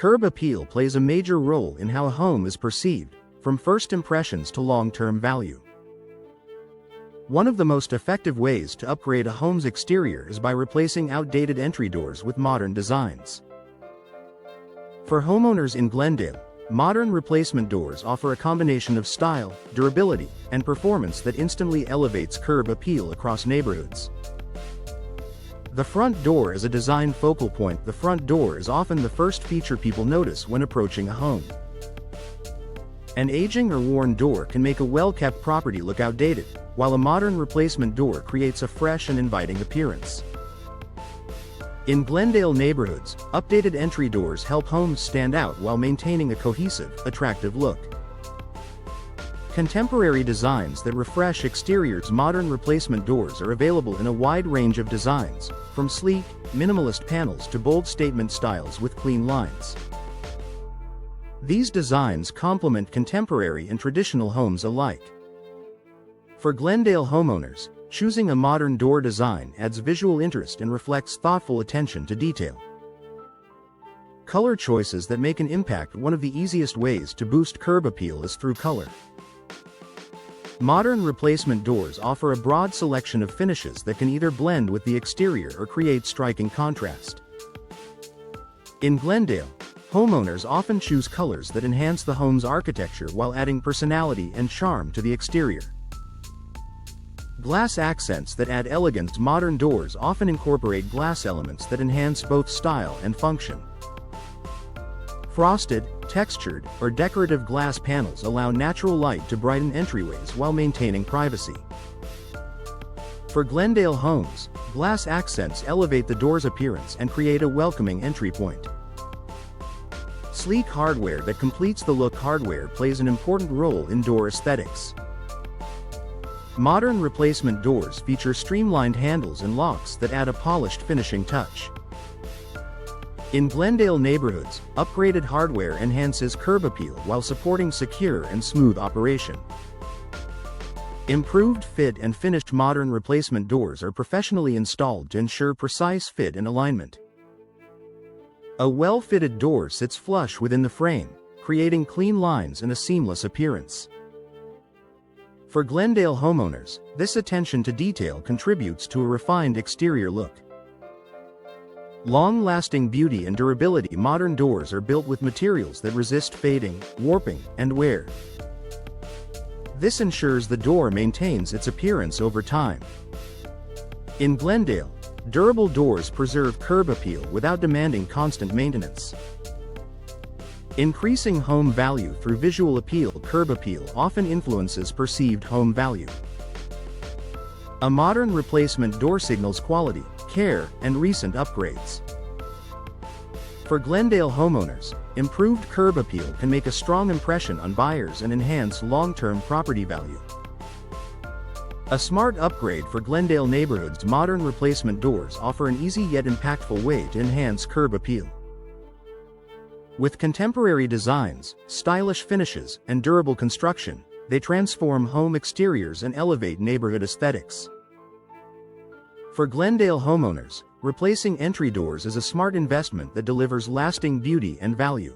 Curb appeal plays a major role in how a home is perceived, from first impressions to long-term value. One of the most effective ways to upgrade a home's exterior is by replacing outdated entry doors with modern designs. For homeowners in Glendale, modern replacement doors offer a combination of style, durability, and performance that instantly elevates curb appeal across neighborhoods. The front door is a design focal point. The front door is often the first feature people notice when approaching a home. An aging or worn door can make a well-kept property look outdated, while a modern replacement door creates a fresh and inviting appearance. In Glendale neighborhoods, updated entry doors help homes stand out while maintaining a cohesive, attractive look. Contemporary designs that refresh exteriors. Modern replacement doors are available in a wide range of designs, from sleek, minimalist panels to bold statement styles with clean lines. These designs complement contemporary and traditional homes alike. For Glendale homeowners, choosing a modern door design adds visual interest and reflects thoughtful attention to detail. Color choices that make an impact. One of the easiest ways to boost curb appeal is through color. Modern replacement doors offer a broad selection of finishes that can either blend with the exterior or create striking contrast. In Glendale, homeowners often choose colors that enhance the home's architecture while adding personality and charm to the exterior. Glass accents that add elegance. Modern doors often incorporate glass elements that enhance both style and function. Frosted, textured, or decorative glass panels allow natural light to brighten entryways while maintaining privacy. For Glendale homes, glass accents elevate the door's appearance and create a welcoming entry point. Sleek hardware that completes the look. Hardware plays an important role in door aesthetics. Modern replacement doors feature streamlined handles and locks that add a polished finishing touch. In Glendale neighborhoods, upgraded hardware enhances curb appeal while supporting secure and smooth operation. Improved fit and finished. Modern replacement doors are professionally installed to ensure precise fit and alignment. A well-fitted door sits flush within the frame, creating clean lines and a seamless appearance. For Glendale homeowners, this attention to detail contributes to a refined exterior look. Long-lasting beauty and durability. Modern doors are built with materials that resist fading, warping, and wear. This ensures the door maintains its appearance over time. In Glendale, durable doors preserve curb appeal without demanding constant maintenance. Increasing home value through visual appeal. Curb appeal often influences perceived home value. A modern replacement door signals quality, care, and recent upgrades. For Glendale homeowners, improved curb appeal can make a strong impression on buyers and enhance long-term property value. A smart upgrade for Glendale neighborhoods. Modern replacement doors offer an easy yet impactful way to enhance curb appeal. With contemporary designs, stylish finishes, and durable construction, they transform home exteriors and elevate neighborhood aesthetics. For Glendale homeowners, replacing entry doors is a smart investment that delivers lasting beauty and value.